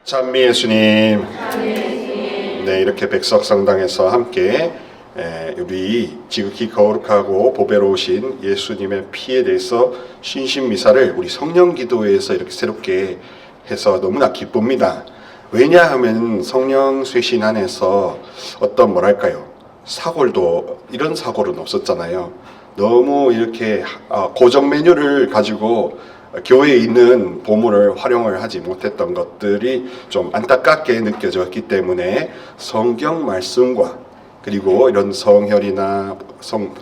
찬미 예수님. 네, 이렇게 백석성당에서 함께 우리 지극히 거룩하고 보배로우신 예수님의 피에 대해서 신신미사를 우리 성령기도회에서 이렇게 새롭게 해서 너무나 기쁩니다. 왜냐하면 성령 쇄신 안에서 어떤 사골도 이런 사고는 없었잖아요. 너무 이렇게 고정 메뉴를 가지고 교회에 있는 보물을 활용을 하지 못했던 것들이 좀 안타깝게 느껴졌기 때문에 성경 말씀과 그리고 이런 성혈이나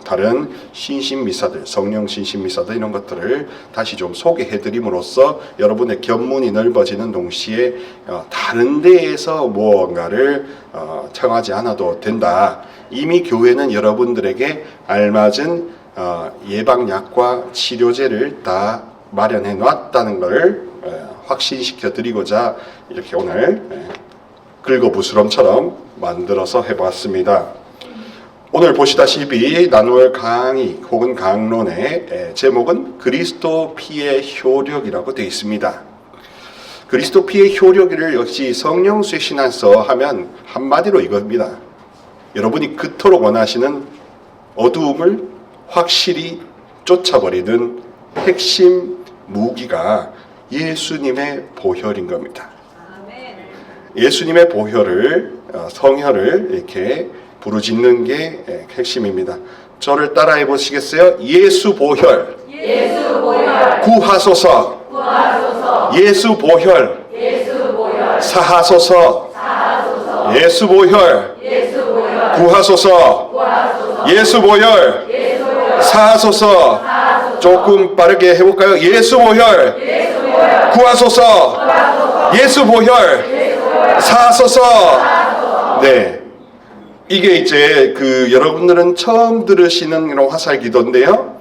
다른 신신미사들, 성령 신신미사들 이런 것들을 다시 좀 소개해드림으로써 여러분의 견문이 넓어지는 동시에 다른 데에서 무언가를 청하지 않아도 된다. 이미 교회는 여러분들에게 알맞은 예방약과 치료제를 다 마련해 놨다는 것을 확신시켜 드리고자 이렇게 오늘 긁어부스럼처럼 만들어서 해봤습니다. 오늘 보시다시피 나눌 강의 혹은 강론의 제목은 그리스도 피의 효력이라고 되어 있습니다. 그리스도 피의 효력을 역시 성령 쇄신안서 하면 한마디로 이겁니다. 여러분이 그토록 원하시는 어두움을 확실히 쫓아버리는 핵심 무기가 예수님의 보혈인 겁니다. 예수님의 보혈을 성혈을 이렇게 부르짖는 게 핵심입니다. 저를 따라해 보시겠어요? 예수 보혈. 예수 보혈. 구하소서. 구하소서. 예수 보혈. 예수 보혈. 사하소서. 사하소서. 예수 보혈. 예수 보혈. 구하소서. 구하소서. 예수 보혈. 예수 보혈. 사하소서. 사하소서. 조금 빠르게 해볼까요? 예수 보혈. 예수 보혈. 구하소서. 구하소서. 예수 보혈. 예수 보혈. 사하소서. 사하소서. 네. 이게 이제 여러분들은 처음 들으시는 이런 화살 기도인데요.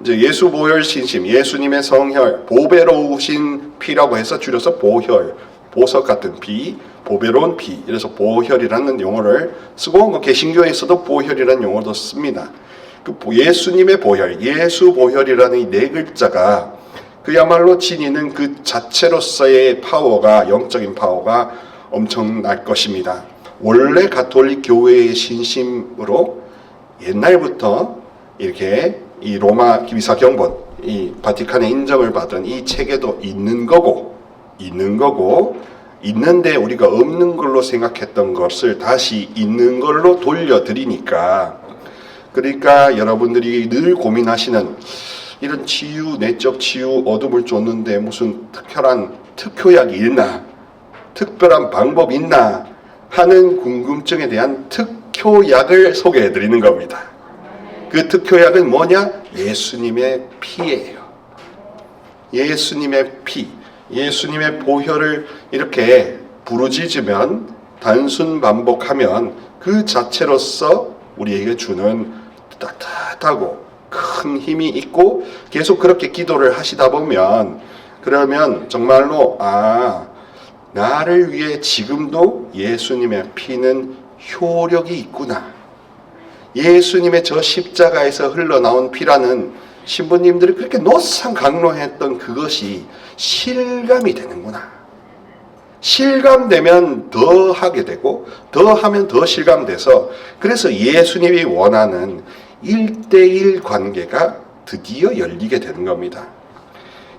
이제 예수 보혈 신심, 예수님의 성혈, 보배로우신 피라고 해서 줄여서 보혈, 보석 같은 피, 보배로운 피. 이래서 보혈이라는 용어를 쓰고 개신교에서도 보혈이라는 용어도 씁니다. 그 예수님의 보혈, 예수 보혈이라는 이 네 글자가 그야말로 지니는 그 자체로서의 파워가, 영적인 파워가 엄청날 것입니다. 원래 가톨릭 교회의 신심으로 옛날부터 이렇게 이 로마 기비사 경본, 이 바티칸의 인정을 받은 이 체계도 있는데 우리가 없는 걸로 생각했던 것을 다시 있는 걸로 돌려드리니까, 그러니까 여러분들이 늘 고민하시는 이런 치유, 내적 치유, 어둠을 쫓는데 무슨 특효약이 있나, 특별한 방법이 있나 하는 궁금증에 대한 특효약을 소개해 드리는 겁니다. 그 특효약은 뭐냐? 예수님의 피예요. 예수님의 피, 예수님의 보혈을 이렇게 부르짖으면, 단순 반복하면 그 자체로서 우리에게 주는 따뜻하고 큰 힘이 있고, 계속 그렇게 기도를 하시다 보면 그러면 정말로 나를 위해 지금도 예수님의 피는 효력이 있구나. 예수님의 저 십자가에서 흘러나온 피라는 신부님들이 그렇게 노상 강로했던 그것이 실감이 되는구나. 실감되면 더 하게 되고, 더 하면 더 실감돼서, 그래서 예수님이 원하는 1대1 관계가 드디어 열리게 되는 겁니다.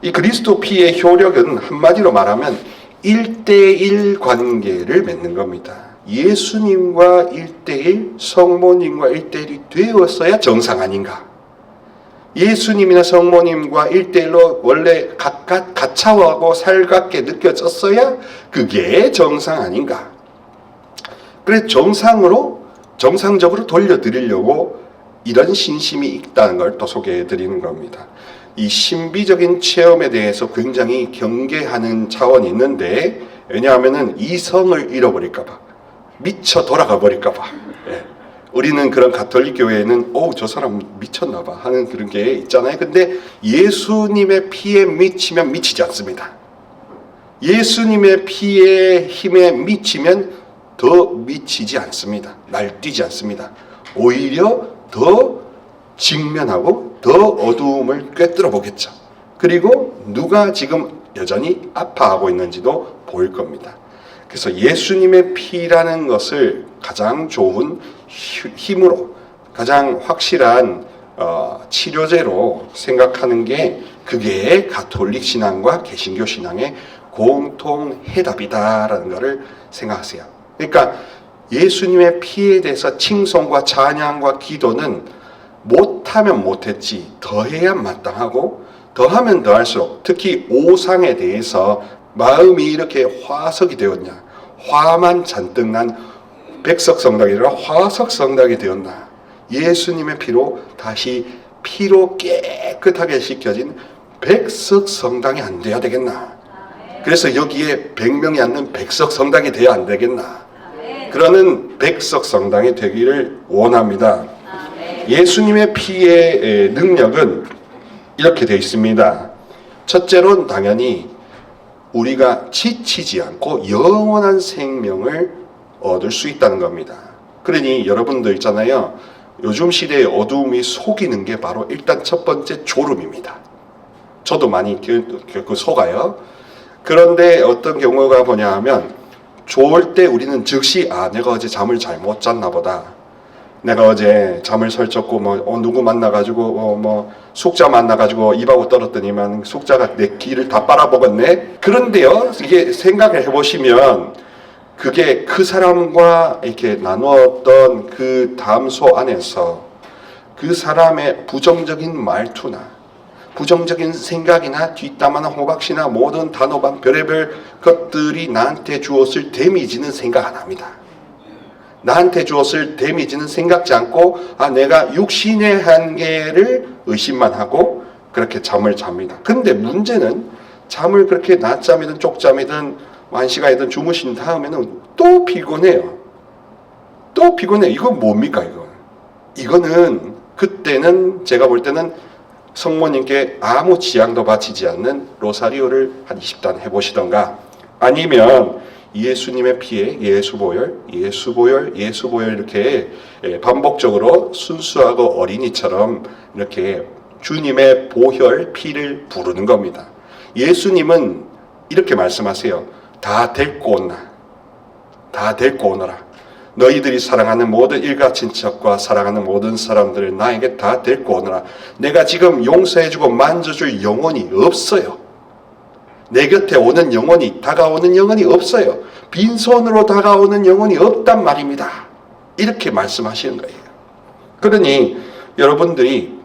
이 그리스도 피의 효력은 한마디로 말하면 1대1 관계를 맺는 겁니다. 예수님과 1대1, 성모님과 1대1이 되었어야 정상 아닌가? 예수님이나 성모님과 1대1로 원래 가차하고 살갑게 느껴졌어야 그게 정상 아닌가? 그래서 정상적으로 돌려드리려고 이런 신심이 있다는 걸 또 소개해 드리는 겁니다. 이 신비적인 체험에 대해서 굉장히 경계하는 차원이 있는데, 왜냐하면은 이성을 잃어버릴까봐, 미쳐 돌아가 버릴까봐. 우리는 그런 가톨릭 교회에는 저 사람 미쳤나봐 하는 그런 게 있잖아요. 근데 예수님의 피에 미치면 미치지 않습니다. 예수님의 피의 힘에 미치면 더 미치지 않습니다. 날뛰지 않습니다. 오히려 더 직면하고 더 어두움을 꿰뚫어 보겠죠. 그리고 누가 지금 여전히 아파하고 있는지도 보일 겁니다. 그래서 예수님의 피라는 것을 가장 좋은 힘으로, 가장 확실한 치료제로 생각하는 게 그게 가톨릭 신앙과 개신교 신앙의 공통 해답이다라는 것을 생각하세요. 그러니까 예수님의 피에 대해서 칭송과 찬양과 기도는 못하면 못했지 더해야 마땅하고, 더하면 더할수록, 특히 오상에 대해서 마음이 이렇게 화석이 되었냐, 화만 잔뜩 난 백석성당이 아니라 화석성당이 되었나, 예수님의 피로 다시 피로 깨끗하게 씻겨진 백석성당이 안 돼야 되겠나. 그래서 여기에 100명이 앉는 백석성당이 돼야 안 되겠나. 그러는 백석성당이 되기를 원합니다. 예수님의 피의 능력은 이렇게 되어 있습니다. 첫째로는 당연히 우리가 지치지 않고 영원한 생명을 얻을 수 있다는 겁니다. 그러니 여러분들 있잖아요. 요즘 시대의 어두움이 속이는 게 바로 일단 첫 번째 졸음입니다. 저도 많이 속아요. 그런데 어떤 경우가 뭐냐 하면, 좋을 때 우리는 즉시 내가 어제 잠을 잘못 잤나 보다. 내가 어제 잠을 설쳤고 누구 만나가지고 숙자 만나가지고 입하고 떨었더니만 숙자가 내 귀를 다 빨아먹었네. 그런데요, 이게 생각을 해보시면 그게 그 사람과 이렇게 나누었던 그 담소 안에서 그 사람의 부정적인 말투나 부정적인 생각이나 뒷담화나 호박씨나 모든 단호박 별의별 것들이 나한테 주었을 데미지는 생각 안 합니다. 나한테 주었을 데미지는 생각지 않고 내가 육신의 한계를 의심만 하고 그렇게 잠을 잡니다. 근데 문제는 잠을 그렇게 낮잠이든 쪽잠이든 만시간이든 주무신 다음에는 또 피곤해요. 또 피곤해. 이건 뭡니까 이거? 이거는 그때는 제가 볼 때는 성모님께 아무 지향도 바치지 않는 로사리오를 한 20단 해보시던가, 아니면 예수님의 피에 예수보혈 이렇게 반복적으로 순수하고 어린이처럼 이렇게 주님의 보혈 피를 부르는 겁니다. 예수님은 이렇게 말씀하세요. 다 데리고 온나, 다 데리고 오너라. 너희들이 사랑하는 모든 일가친척과 사랑하는 모든 사람들을 나에게 다 데리고 오너라. 내가 지금 용서해주고 만져줄 영혼이 없어요. 내 곁에 오는 영혼이, 다가오는 영혼이 없어요. 빈손으로 다가오는 영혼이 없단 말입니다. 이렇게 말씀하시는 거예요. 그러니 여러분들이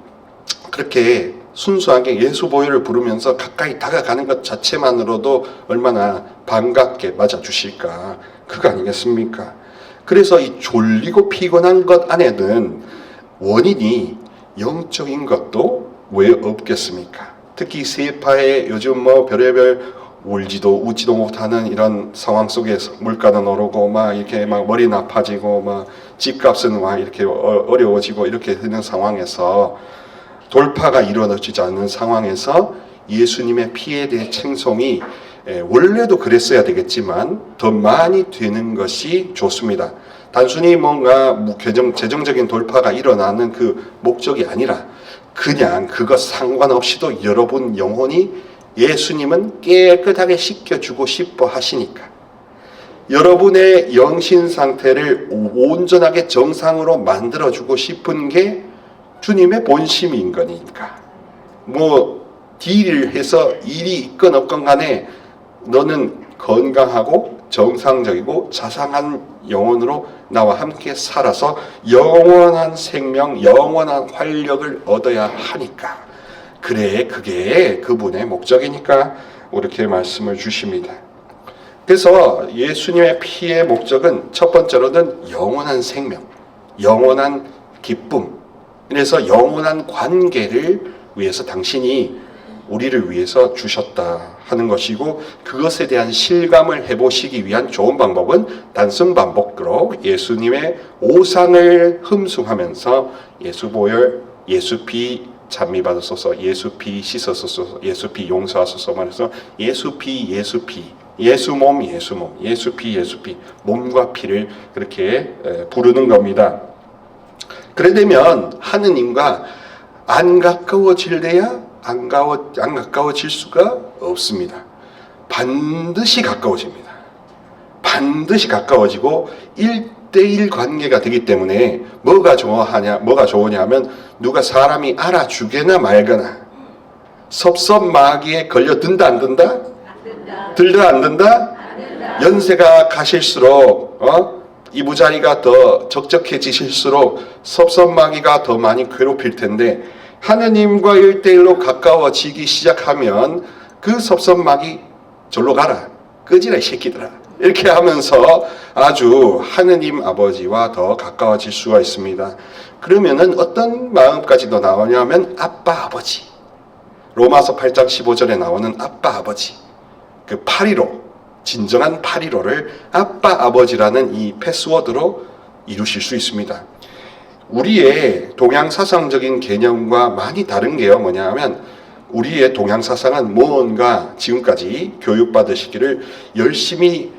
그렇게 순수하게 예수 보혈을 부르면서 가까이 다가가는 것 자체만으로도 얼마나 반갑게 맞아주실까, 그거 아니겠습니까? 그래서 이 졸리고 피곤한 것 안에는 원인이 영적인 것도 왜 없겠습니까? 특히 세파에 요즘 별의별 울지도 웃지도 못하는 이런 상황 속에서 물가는 오르고 이렇게 머리 나빠지고 집값은 이렇게 어려워지고 이렇게 되는 상황에서, 돌파가 이루어지지 않는 상황에서 예수님의 피에 대해称송이 원래도 그랬어야 되겠지만 더 많이 되는 것이 좋습니다. 단순히 뭔가 재정적인 돌파가 일어나는 그 목적이 아니라 그냥 그것 상관없이도 여러분 영혼이 예수님은 깨끗하게 씻겨주고 싶어 하시니까, 여러분의 영신 상태를 온전하게 정상으로 만들어주고 싶은 게 주님의 본심인 거니까, 딜을 해서 일이 있건 없건 간에 너는 건강하고 정상적이고 자상한 영혼으로 나와 함께 살아서 영원한 생명, 영원한 활력을 얻어야 하니까, 그래 그게 그분의 목적이니까 이렇게 말씀을 주십니다. 그래서 예수님의 피의 목적은 첫 번째로는 영원한 생명, 영원한 기쁨, 그래서 영원한 관계를 위해서 당신이 우리를 위해서 주셨다 하는 것이고, 그것에 대한 실감을 해보시기 위한 좋은 방법은 단순 반복으로 예수님의 오상을 흠숭하면서 예수 보혈, 예수 피 찬미 받으소서, 예수 피 씻어소서, 예수 피 용서하소서 말해서 예수 피, 예수 피, 예수 몸, 예수 몸, 예수 피, 예수 피, 몸과 피를 그렇게 부르는 겁니다. 그래 되면 하느님과 안 가까워질래야 안 가까워질 수가 없습니다. 반드시 가까워집니다. 반드시 가까워지고 1대1 관계가 되기 때문에 뭐가 좋으냐 하면 누가 사람이 알아주게나 말거나 섭섭마귀에 걸려든다 안 든다? 들다 안 든다? 연세가 가실수록 이부자리가 더 적적해지실수록 섭섭마귀가 더 많이 괴롭힐 텐데 하느님과 1대1로 가까워지기 시작하면 그 섭섭마귀 절로 가라 끄지라 이 새끼들아 이렇게 하면서 아주 하느님 아버지와 더 가까워질 수가 있습니다. 그러면은 어떤 마음까지도 나오냐면 아빠 아버지, 로마서 8장 15절에 나오는 아빠 아버지, 그 815 진정한 815를 아빠 아버지라는 이 패스워드로 이루실 수 있습니다. 우리의 동양사상적인 개념과 많이 다른 게요 뭐냐 하면 우리의 동양사상은 뭔가 지금까지 교육받으시기를 열심히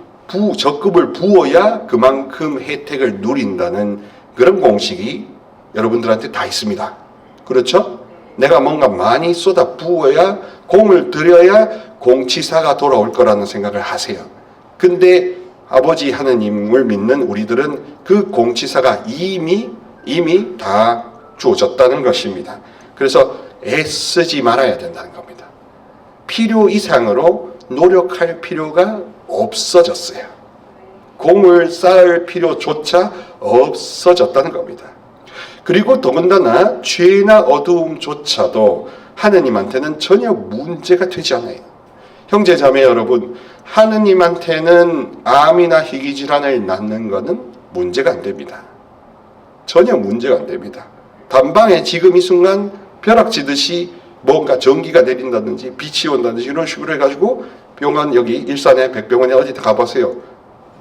적급을 부어야 그만큼 혜택을 누린다는 그런 공식이 여러분들한테 다 있습니다. 그렇죠? 내가 뭔가 많이 쏟아 부어야 공을 들여야 공치사가 돌아올 거라는 생각을 하세요. 근데 아버지 하느님을 믿는 우리들은 그 공치사가 이미 다 주어졌다는 것입니다. 그래서 애쓰지 말아야 된다는 겁니다. 필요 이상으로 노력할 필요가 없어졌어요. 공을 쌓을 필요조차 없어졌다는 겁니다. 그리고 더군다나 죄나 어두움조차도 하느님한테는 전혀 문제가 되지 않아요. 형제 자매 여러분, 하느님한테는 암이나 희귀질환을 낳는 것은 문제가 안 됩니다. 전혀 문제가 안 됩니다. 단방에 지금 이 순간 벼락치듯이 뭔가 전기가 내린다든지 빛이 온다든지 이런 식으로 해가지고 병원 여기 일산에 백병원에 어디 가보세요.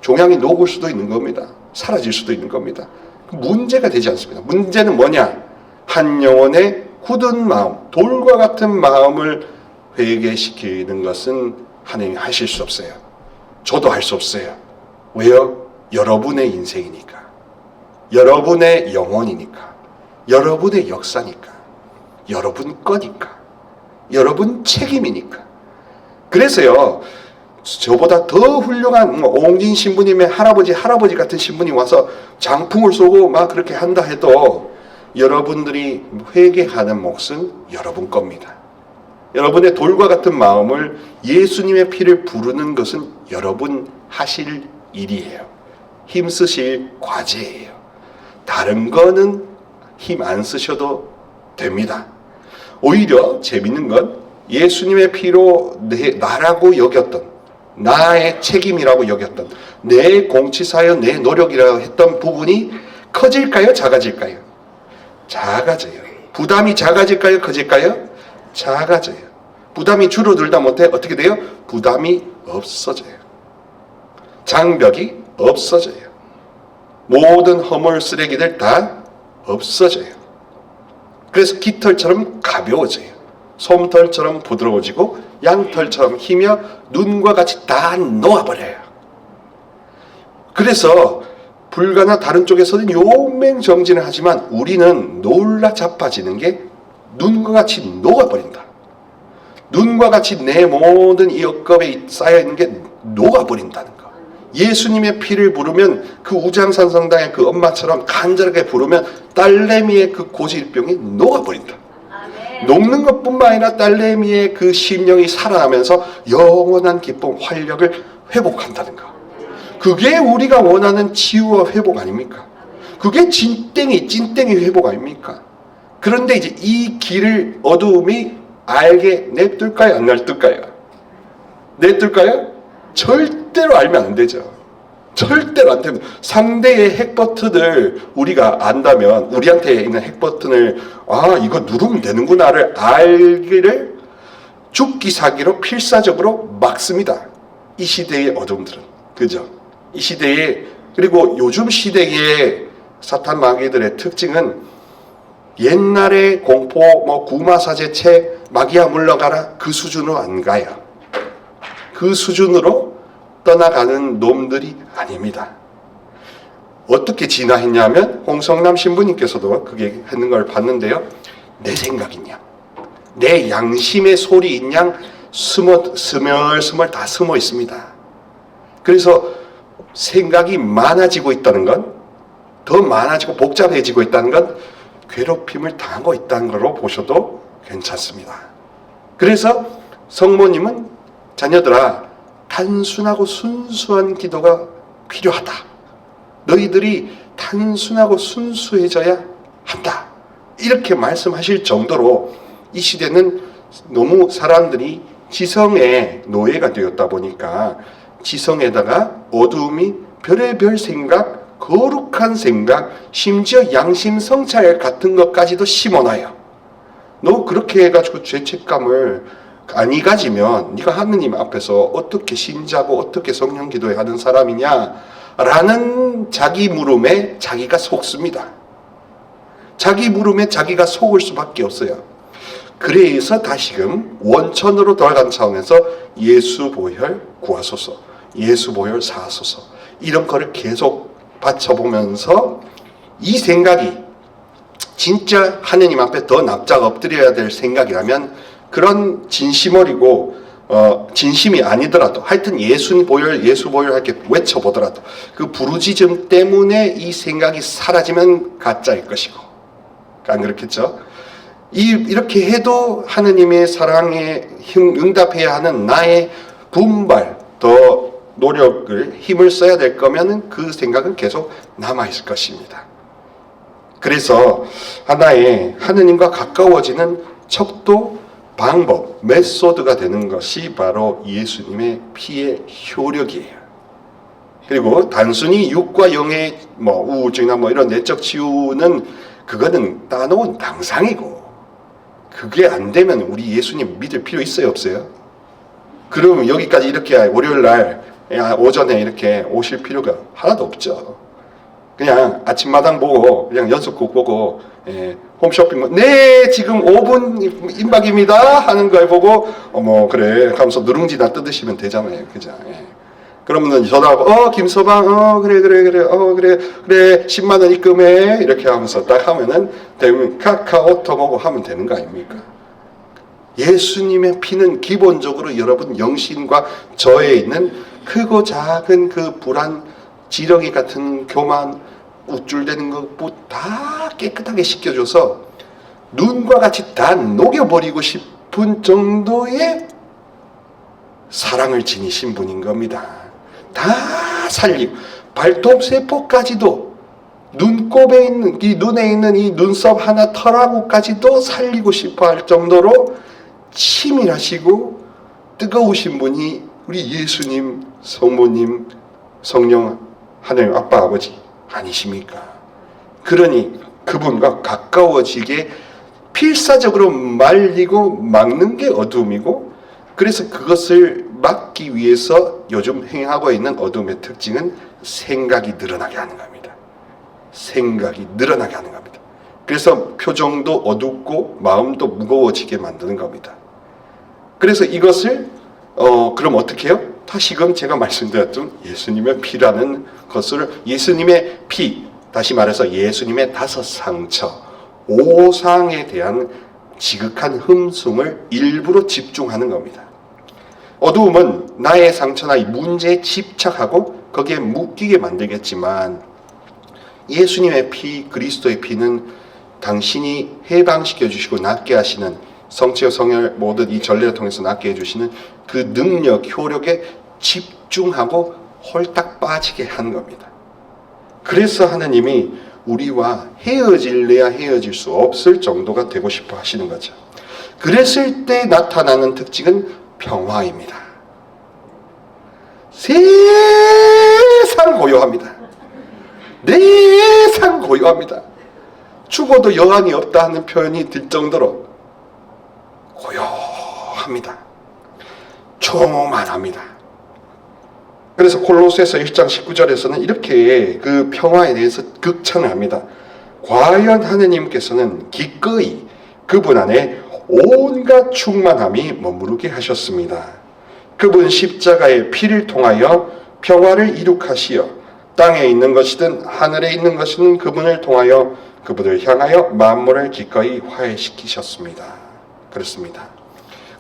종양이 녹을 수도 있는 겁니다. 사라질 수도 있는 겁니다. 문제가 되지 않습니다. 문제는 뭐냐? 한 영혼의 굳은 마음, 돌과 같은 마음을 회개시키는 것은 하나님이 하실 수 없어요. 저도 할 수 없어요. 왜요? 여러분의 인생이니까. 여러분의 영혼이니까. 여러분의 역사니까. 여러분 거니까. 여러분 책임이니까. 그래서요. 저보다 더 훌륭한 옹진 신부님의 할아버지 같은 신부님 와서 장풍을 쏘고 막 그렇게 한다 해도 여러분들이 회개하는 몫은 여러분 겁니다. 여러분의 돌과 같은 마음을 예수님의 피를 부르는 것은 여러분 하실 일이에요. 힘쓰실 과제예요. 다른 거는 힘 안 쓰셔도 됩니다. 오히려 재밌는 건 예수님의 피로 나라고 여겼던 나의 책임이라고 여겼던 내 공치사여 내 노력이라고 했던 부분이 커질까요? 작아질까요? 작아져요. 부담이 작아질까요? 커질까요? 작아져요. 부담이 줄어들다 못해 어떻게 돼요? 부담이 없어져요. 장벽이 없어져요. 모든 허물 쓰레기들 다 없어져요. 그래서 깃털처럼 가벼워져요. 솜털처럼 부드러워지고 양털처럼 희며 눈과 같이 다 놓아버려요. 그래서 불가나 다른 쪽에서는 용맹정진을 하지만 우리는 놀라 자빠지는 게 눈과 같이 녹아버린다. 눈과 같이 내 모든 이 억겁에 쌓여있는 게 녹아버린다는 거. 예수님의 피를 부르면 그 우장산성당의 그 엄마처럼 간절하게 부르면 딸내미의 그 고질병이 녹아버린다. 녹는 것뿐만 아니라 딸내미의 그 심령이 살아나면서 영원한 기쁨, 활력을 회복한다는 거. 그게 우리가 원하는 치유와 회복 아닙니까? 그게 찐땡이 회복 아닙니까? 그런데 이제 이 길을 어두움이 알게 냅둘까요? 안 냅둘까요? 냅둘까요? 절대로 알면 안 되죠. 절대로 안 됩니다. 상대의 핵버튼을 우리가 안다면 우리한테 있는 핵버튼을 이거 누르면 되는구나를 알기를 죽기 사기로 필사적으로 막습니다. 이 시대의 어둠들은. 그죠? 이 시대에 그리고 요즘 시대의 사탄 마귀들의 특징은 옛날의 공포 구마사제체 마귀야 물러가라 그 수준으로 안 가요. 그 수준으로 떠나가는 놈들이 아닙니다. 어떻게 진화했냐면 홍성남 신부님께서도 그게 했는 걸 봤는데요. 내 생각인 양, 내 양심의 소리인 양 스멀스멀 다 숨어 있습니다. 그래서 생각이 많아지고 있다는 건, 더 많아지고 복잡해지고 있다는 건 괴롭힘을 당하고 있다는 걸로 보셔도 괜찮습니다. 그래서 성모님은 자녀들아, 단순하고 순수한 기도가 필요하다. 너희들이 단순하고 순수해져야 한다. 이렇게 말씀하실 정도로 이 시대는 너무 사람들이 지성의 노예가 되었다 보니까 지성에다가 어두움이 별의별 생각, 거룩한 생각, 심지어 양심 성찰 같은 것까지도 심어놔요. 너 그렇게 해가지고 죄책감을 안 가지면 네가 하느님 앞에서 어떻게 신자고 어떻게 성령 기도에 하는 사람이냐 라는 자기 물음에 자기가 속습니다. 자기 물음에 자기가 속을 수밖에 없어요. 그래서 다시금 원천으로 돌아간 차원에서 예수 보혈 구하소서, 예수 보혈 사하소서, 이런 거를 계속 바쳐보면서 이 생각이 진짜 하느님 앞에 더 납작 엎드려야 될 생각이라면 그런 진심어리고 진심이 아니더라도 하여튼 예수 보혈 이렇게 외쳐보더라도 그 부르짖음 때문에 이 생각이 사라지면 가짜일 것이고, 안 그렇겠죠? 이렇게 해도 하느님의 사랑에 응답해야 하는 나의 분발, 더 노력을 힘을 써야 될 거면 그 생각은 계속 남아있을 것입니다. 그래서 하나의 하느님과 가까워지는 척도, 방법, 메소드가 되는 것이 바로 예수님의 피의 효력이에요. 그리고 단순히 육과 영의 우울증이나 이런 내적 치유는 그거는 따놓은 당상이고, 그게 안 되면 우리 예수님 믿을 필요 있어요, 없어요? 그러면 여기까지 이렇게 월요일 날 오전에 이렇게 오실 필요가 하나도 없죠. 그냥 아침마당 보고 그냥 연속곡 보고 홈쇼핑 네 지금 5분 임박입니다 하는 걸 보고 그래 하면서 누룽지나 뜯으시면 되잖아요, 그죠? 그러면 전화하고 김서방 그래 10만 원 입금해 이렇게 하면서 딱 하면은 되면 카카오톡 보고 하면 되는 거 아닙니까? 예수님의 피는 기본적으로 여러분 영신과 저에 있는 크고 작은 그 불안, 지렁이 같은 교만, 우쭐대는 것부 다 깨끗하게 씻겨줘서 눈과 같이 다 녹여버리고 싶은 정도의 사랑을 지니신 분인 겁니다. 다 살리고 발톱 세포까지도 눈곱에 있는 이 눈에 있는 이 눈썹 하나 털하고까지도 살리고 싶어 할 정도로 치밀하시고 뜨거우신 분이 우리 예수님, 성모님, 성령, 하나님 아빠 아버지 아니십니까? 그러니 그분과 가까워지게 필사적으로 말리고 막는 게 어둠이고, 그래서 그것을 막기 위해서 요즘 행하고 있는 어둠의 특징은 생각이 늘어나게 하는 겁니다. 생각이 늘어나게 하는 겁니다. 그래서 표정도 어둡고 마음도 무거워지게 만드는 겁니다. 그래서 이것을 그럼 어떻게 해요? 다시금 제가 말씀드렸던 예수님의 피라는 것을, 예수님의 피, 다시 말해서 예수님의 5상처, 5상에 대한 지극한 흠숭을 일부러 집중하는 겁니다. 어두움은 나의 상처나 이 문제에 집착하고 거기에 묶이게 만들겠지만, 예수님의 피, 그리스도의 피는 당신이 해방시켜 주시고 낫게 하시는, 성취와 성혈 모든 이 전례를 통해서 낫게 해주시는 그 능력, 효력에 집중하고 홀딱 빠지게 하는 겁니다. 그래서 하나님이 우리와 헤어질래야 헤어질 수 없을 정도가 되고 싶어 하시는 거죠. 그랬을 때 나타나는 특징은 평화입니다. 세상 고요합니다. 세상 고요합니다. 죽어도 여한이 없다 하는 표현이 들 정도로 고요합니다. 충만합니다. 그래서 콜로새서 1장 19절에서는 이렇게 그 평화에 대해서 극찬을 합니다. 과연 하느님께서는 기꺼이 그분 안에 온갖 충만함이 머무르게 하셨습니다. 그분 십자가의 피를 통하여 평화를 이룩하시어 땅에 있는 것이든 하늘에 있는 것이든 그분을 통하여 그분을 향하여 만물을 기꺼이 화해시키셨습니다. 그렇습니다.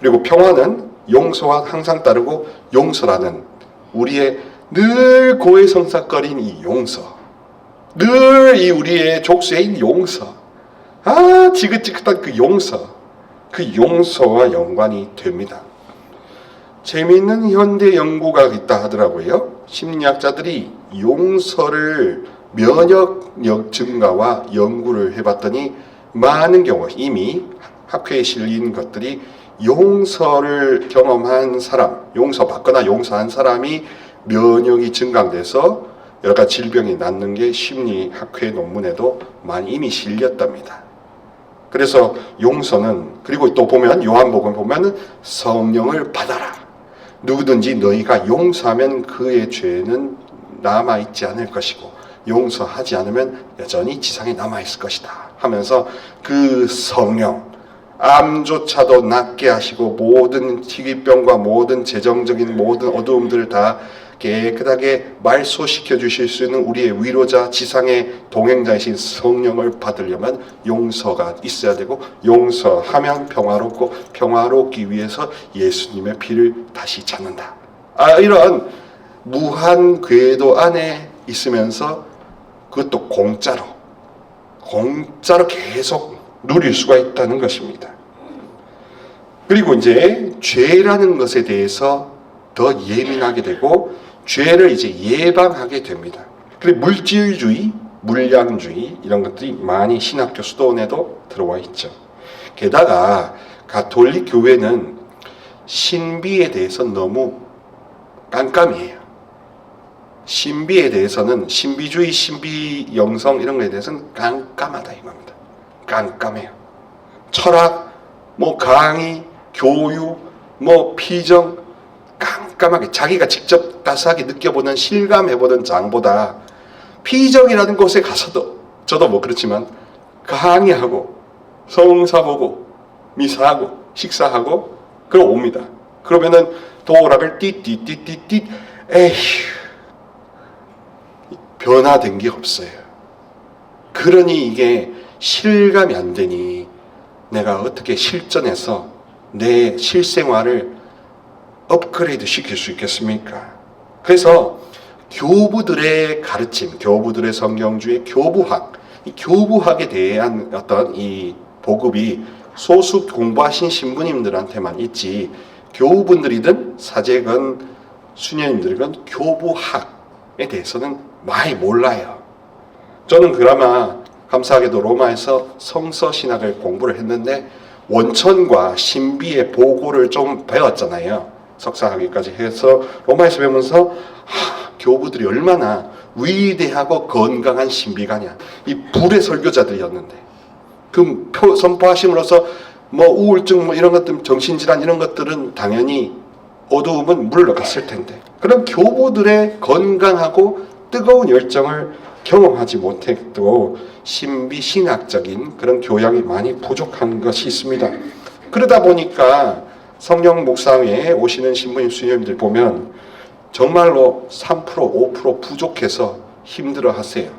그리고 평화는 용서와 항상 따르고 용서라는 우리의 늘 고해성사거린 이 용서, 늘 이 우리의 족쇄인 용서, 지긋지긋한 그 용서와 연관이 됩니다. 재미있는 현대 연구가 있다 하더라고요. 심리학자들이 용서를 면역력 증가와 연구를 해봤더니 많은 경우 이미 학회에 실린 것들이 용서를 경험한 사람, 용서받거나 용서한 사람이 면역이 증강돼서 여러 가지 질병이 낫는 게 심리학회 논문에도 많이 이미 실렸답니다. 그래서 용서는, 그리고 또 보면 요한복음 보면은 성령을 받아라. 누구든지 너희가 용서하면 그의 죄는 남아있지 않을 것이고 용서하지 않으면 여전히 지상에 남아있을 것이다 하면서 그 성령, 암조차도 낫게 하시고 모든 희귀병과 모든 재정적인 모든 어두움들을 다 깨끗하게 말소시켜 주실 수 있는 우리의 위로자, 지상의 동행자이신 성령을 받으려면 용서가 있어야 되고, 용서하면 평화롭고, 평화롭기 위해서 예수님의 피를 다시 찾는다. 이런 무한 궤도 안에 있으면서 그것도 공짜로 계속 누릴 수가 있다는 것입니다. 그리고 이제 죄라는 것에 대해서 더 예민하게 되고 죄를 이제 예방하게 됩니다. 그리고 물질주의, 물량주의 이런 것들이 많이 신학교 수도원에도 들어와 있죠. 게다가 가톨릭 교회는 신비에 대해서 너무 깜깜이에요. 신비에 대해서는 신비주의, 신비영성 이런 거에 대해서는 깜깜하다 이겁니다. 깜깜해요. 철학, 강의, 교육, 피정 깜깜하게 자기가 직접 따스하게 느껴보는, 실감해보는 장보다 피정이라는 곳에 가서도, 저도 그렇지만 강의하고 성사 보고 미사하고 식사하고 그럼 옵니다. 그러면은 도락을 띠띠띠띠띠 에휴 변화된 게 없어요. 그러니 이게 실감이 안 되니 내가 어떻게 실전에서 내 실생활을 업그레이드 시킬 수 있겠습니까? 그래서 교부들의 가르침, 교부들의 성경주의 교부학, 이 교부학에 대한 어떤 이 보급이 소수 공부하신 신부님들한테만 있지, 교우분들이든 사제건 수녀님들이건 교부학에 대해서는 많이 몰라요. 저는 그나마 감사하게도 로마에서 성서신학을 공부를 했는데 원천과 신비의 보고를 좀 배웠잖아요. 석사학위까지 해서 로마에서 배우면서 교부들이 얼마나 위대하고 건강한 신비가냐. 이 불의 설교자들이었는데 그 선포하심으로써 우울증 이런 것들, 정신질환 이런 것들은 당연히 어두움은 물러갔을 텐데, 그럼 교부들의 건강하고 뜨거운 열정을 경험하지 못해도 신비 신학적인 그런 교양이 많이 부족한 것이 있습니다. 그러다 보니까 성령 묵상회에 오시는 신부님 수녀님들 보면 정말로 3% 5% 부족해서 힘들어 하세요.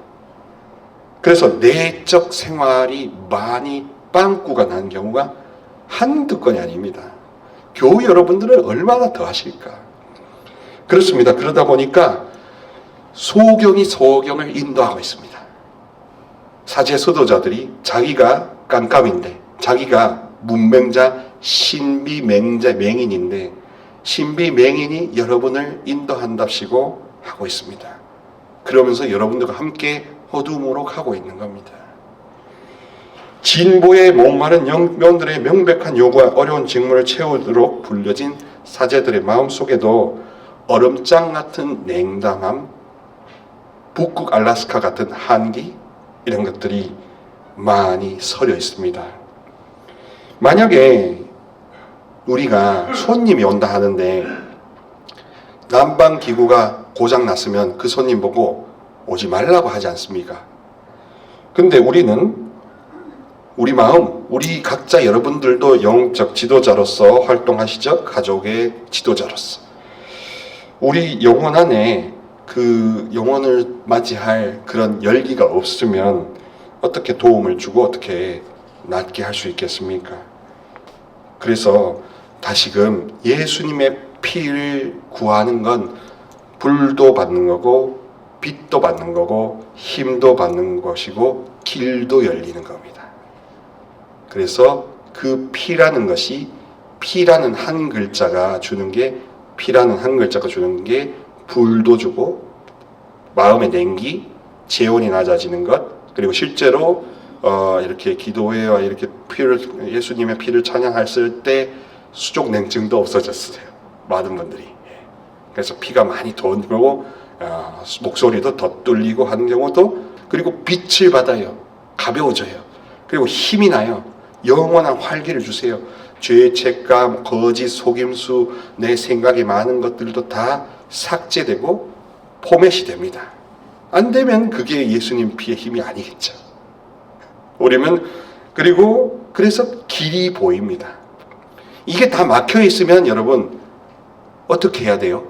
그래서 내적 생활이 많이 빵꾸가 난 경우가 한두 건이 아닙니다. 교우 여러분들은 얼마나 더 하실까? 그렇습니다. 그러다 보니까 소경이 소경을 인도하고 있습니다. 사제 수도자들이 자기가 깜깜인데, 자기가 문맹자 신비맹자 맹인인데 신비맹인이 여러분을 인도한답시고 하고 있습니다. 그러면서 여러분들과 함께 어둠으로 가고 있는 겁니다. 진보의 목마른 영혼들의 명백한 요구와 어려운 직무를 채우도록 불려진 사제들의 마음속에도 얼음장 같은 냉담함, 북극 알라스카 같은 한기 이런 것들이 많이 서려 있습니다. 만약에 우리가 손님이 온다 하는데 난방기구가 고장났으면 그 손님 보고 오지 말라고 하지 않습니까? 근데 우리는 우리 마음, 우리 각자 여러분들도 영적 지도자로서 활동하시죠? 가족의 지도자로서 우리 영혼 안에 그 영혼을 맞이할 그런 열기가 없으면 어떻게 도움을 주고 어떻게 낫게 할 수 있겠습니까? 그래서 다시금 예수님의 피를 구하는 건 불도 받는 거고 빛도 받는 거고 힘도 받는 것이고 길도 열리는 겁니다. 그래서 그 피라는 것이 피라는 한 글자가 주는 게 불도 주고 마음의 냉기, 재혼이 낮아지는 것, 그리고 실제로 이렇게 기도회와 이렇게 예수님의 피를 찬양했을 때 수족 냉증도 없어졌어요. 많은 분들이. 그래서 피가 많이 돌고 목소리도 더 뚫리고 하는 경우도, 그리고 빛을 받아요. 가벼워져요. 그리고 힘이 나요. 영원한 활기를 주세요. 죄의 책감, 거짓, 속임수, 내 생각이 많은 것들도 다 삭제되고 포맷이 됩니다. 안 되면 그게 예수님 피의 힘이 아니겠죠. 그래서 길이 보입니다. 이게 다 막혀 있으면 여러분 어떻게 해야 돼요?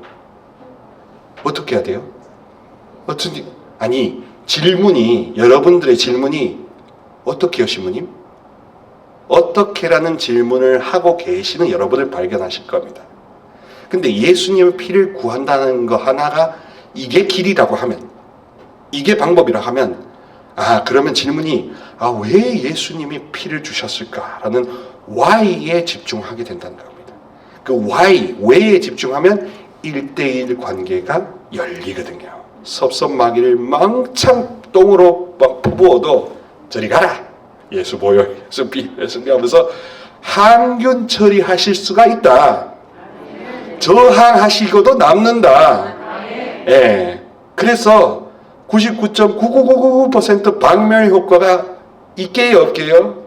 여러분들의 질문이 어떻게요, 신부님? 어떻게라는 질문을 하고 계시는 여러분을 발견하실 겁니다. 근데 예수님의 피를 구한다는 거 하나가 이게 길이라고 하면, 이게 방법이라 하면, 그러면 질문이 왜 예수님이 피를 주셨을까라는 why에 집중하게 된다는 겁니다. 그 why, 왜에 집중하면 1대1 관계가 열리거든요. 섭섭마귀를 망창 똥으로 막 퍼부어도 저리 가라! 예수 보여, 예수 피, 예수 피 하면서 항균 처리하실 수가 있다. 저항하시고도 남는다. 예. 그래서 99.9999% 박멸 효과가 있게요, 없게요?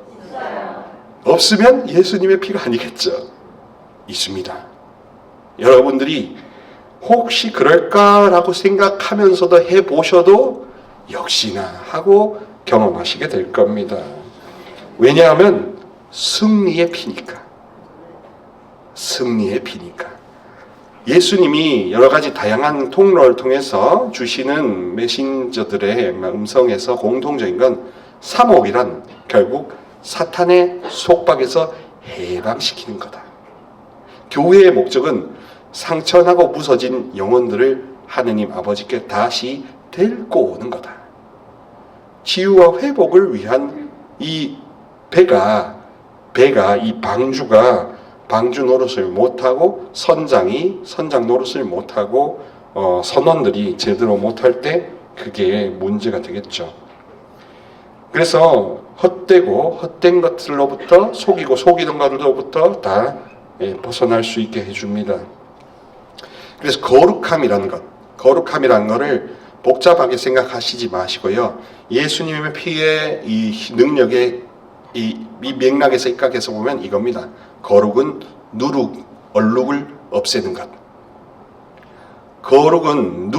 없으면 예수님의 피가 아니겠죠. 있습니다. 여러분들이 혹시 그럴까라고 생각하면서도 해보셔도 역시나 하고 경험하시게 될 겁니다. 왜냐하면 승리의 피니까. 예수님이 여러 가지 다양한 통로를 통해서 주시는 메신저들의 음성에서 공통적인 건 사목이란 결국 사탄의 속박에서 해방시키는 거다. 교회의 목적은 상처나고 부서진 영혼들을 하느님 아버지께 다시 데리고 오는 거다. 치유와 회복을 위한 이 이 방주가 방주 노릇을 못하고 선장 노릇을 못하고 선원들이 제대로 못할 때 그게 문제가 되겠죠. 그래서 헛된 것들로부터 속이던 것들로부터 다 벗어날 수 있게 해줍니다. 그래서 거룩함이라는 거를 복잡하게 생각하시지 마시고요. 예수님의 피의 이 능력의 이 맥락에서 입각해서 보면 이겁니다. 거룩은 얼룩을 없애는 것. 거룩은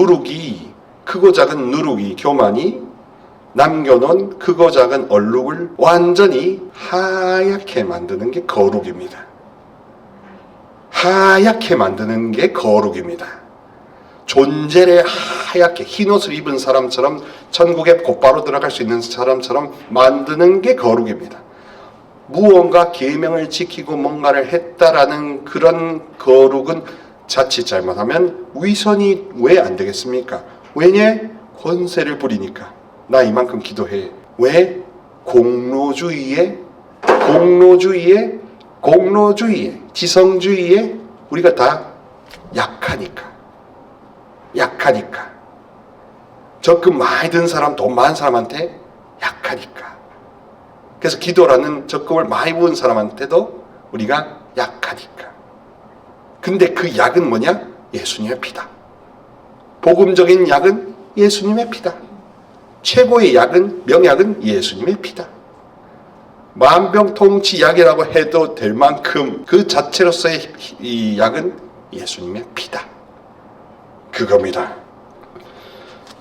크고 작은 누룩이 교만이 남겨놓은 크고 작은 얼룩을 완전히 하얗게 만드는 게 거룩입니다. 존재를 하얗게 흰옷을 입은 사람처럼 천국에 곧바로 들어갈 수 있는 사람처럼 만드는 게 거룩입니다. 무언가 계명을 지키고 뭔가를 했다라는 그런 거룩은 자칫 잘못하면 위선이 왜 안 되겠습니까? 왜냐? 권세를 부리니까. 나 이만큼 기도해. 왜? 공로주의에 지성주의에 우리가 다 약하니까. 적금 많이 든 사람, 돈 많은 사람한테 약하니까. 그래서 기도라는 적금을 많이 부은 사람한테도 우리가 약하니까. 근데 그 약은 뭐냐? 예수님의 피다. 복음적인 약은 예수님의 피다. 최고의 명약은 예수님의 피다. 만병통치약이라고 해도 될 만큼 그 자체로서의 이 약은 예수님의 피다. 그겁니다.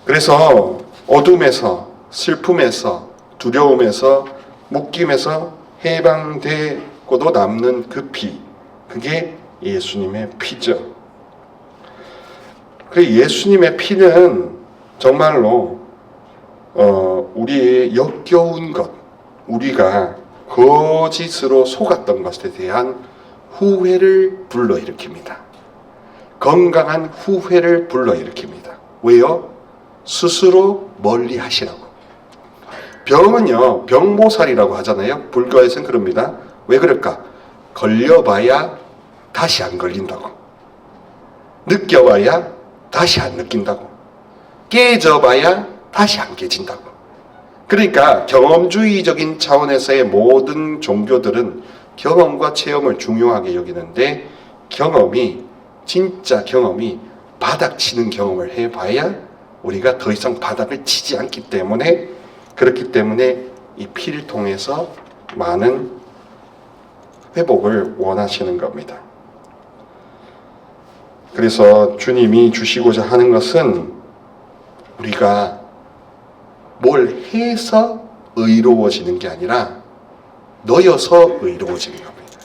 그래서 어둠에서, 슬픔에서, 두려움에서, 묶임에서 해방되고도 남는 그 피, 그게 예수님의 피죠. 그 예수님의 피는 정말로 우리의 역겨운 것, 우리가 거짓으로 속았던 것에 대한 후회를 불러일으킵니다. 건강한 후회를 불러일으킵니다. 왜요? 스스로 멀리 하시라고. 병은요, 병모살이라고 하잖아요. 불교에서는 그럽니다. 왜 그럴까? 걸려봐야 다시 안 걸린다고. 느껴봐야 다시 안 느낀다고. 깨져봐야 다시 안 깨진다고. 그러니까 경험주의적인 차원에서의 모든 종교들은 경험과 체험을 중요하게 여기는데, 진짜 경험이 바닥치는 경험을 해봐야 우리가 더 이상 바닥을 치지 않기 때문에, 그렇기 때문에 이 피를 통해서 많은 회복을 원하시는 겁니다. 그래서 주님이 주시고자 하는 것은 우리가 뭘 해서 의로워지는 게 아니라 너여서 의로워지는 겁니다.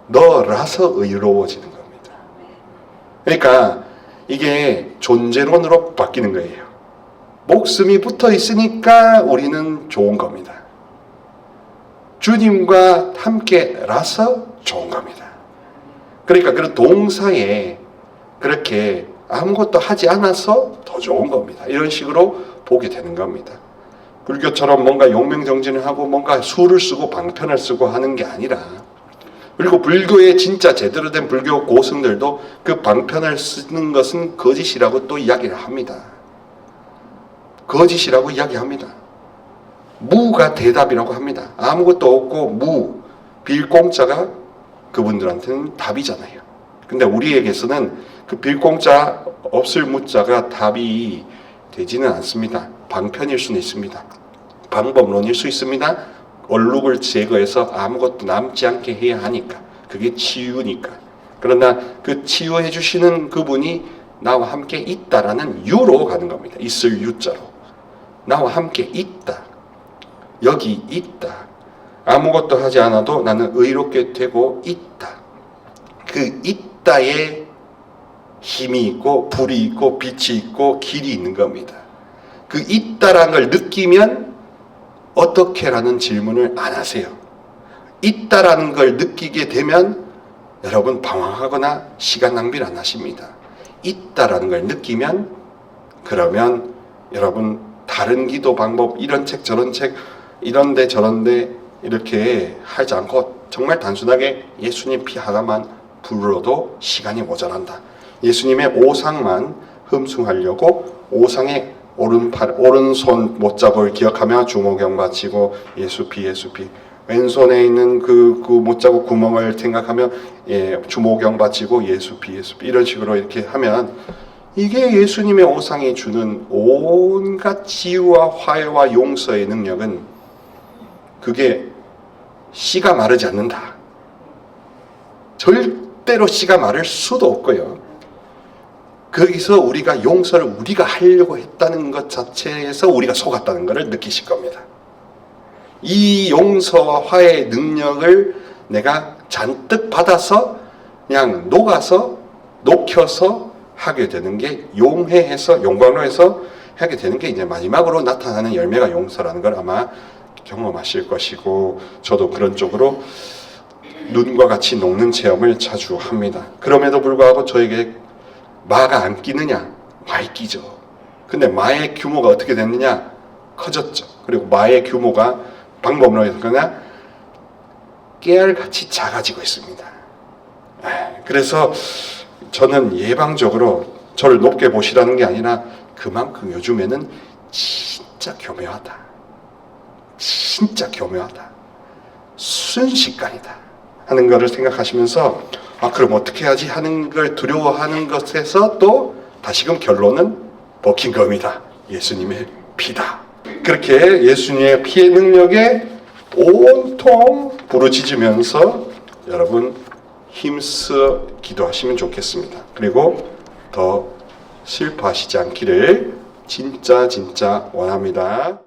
너라서 의로워지는 겁니다. 그러니까 이게 존재론으로 바뀌는 거예요. 목숨이 붙어 있으니까 우리는 좋은 겁니다. 주님과 함께라서 좋은 겁니다. 그러니까 그런 동사에 그렇게 아무것도 하지 않아서 더 좋은 겁니다. 이런 식으로 보게 되는 겁니다. 불교처럼 뭔가 용맹정진을 하고 뭔가 수를 쓰고 방편을 쓰고 하는 게 아니라, 그리고 불교의 진짜 제대로 된 불교 고승들도 그 방편을 쓰는 것은 거짓이라고 또 이야기를 합니다. 거짓이라고 이야기합니다. 무가 대답이라고 합니다. 아무것도 없고 무, 빌공짜가 그분들한테는 답이잖아요. 근데 우리에게서는 그 빌공짜 없을 무자가 답이 되지는 않습니다. 방편일 수는 있습니다. 방법론일 수 있습니다. 얼룩을 제거해서 아무것도 남지 않게 해야 하니까. 그게 치유니까. 그러나 그 치유해 주시는 그분이 나와 함께 있다라는 유로 가는 겁니다. 있을 유자로. 나와 함께 있다. 여기 있다. 아무것도 하지 않아도 나는 의롭게 되고 있다. 그 있다에 힘이 있고 불이 있고 빛이 있고 길이 있는 겁니다. 그 있다라는 걸 느끼면 어떻게라는 질문을 안 하세요. 있다라는 걸 느끼게 되면 여러분 방황하거나 시간 낭비를 안 하십니다. 있다라는 걸 느끼면 그러면 여러분 다른 기도 방법 이런 책 저런 책 이런데 저런데 이렇게 하지 않고 정말 단순하게 예수님 피 하나만 불러도 시간이 모자란다. 예수님의 오상만 흠숭하려고 오상의 오른손 못잡을 기억하며 주모경 바치고 예수 피 왼손에 있는 그 못자국 구멍을 생각하며 주모경 바치고 예수 피 이런 식으로 이렇게 하면 이게 예수님의 오상이 주는 온갖 치유와 화해와 용서의 능력은 그게 씨가 마르지 않는다. 절대로 씨가 마를 수도 없고요. 거기서 우리가 용서를 우리가 하려고 했다는 것 자체에서 우리가 속았다는 것을 느끼실 겁니다. 이 용서와 화해의 능력을 내가 잔뜩 받아서 그냥 녹여서 하게 되는 게 용해해서 용광로에서 하게 되는 게 이제 마지막으로 나타나는 열매가 용서라는 걸 아마 경험하실 것이고, 저도 그런 쪽으로 눈과 같이 녹는 체험을 자주 합니다. 그럼에도 불구하고 저에게 마가 안 끼느냐? 많이 끼죠. 근데 마의 규모가 어떻게 됐느냐? 커졌죠. 그리고 마의 규모가 방법론에서 그냥 깨알같이 작아지고 있습니다. 그래서 저는 예방적으로 저를 높게 보시라는 게 아니라 그만큼 요즘에는 진짜 교묘하다. 순식간이다. 하는 것을 생각하시면서 그럼 어떻게 하지 하는 걸 두려워하는 것에서 또 다시금 결론은 버킹엄이다. 예수님의 피다. 그렇게 예수님의 피의 능력에 온통 부르짖으면서 여러분 힘써 기도하시면 좋겠습니다. 그리고 더 슬퍼하시지 않기를 진짜 원합니다.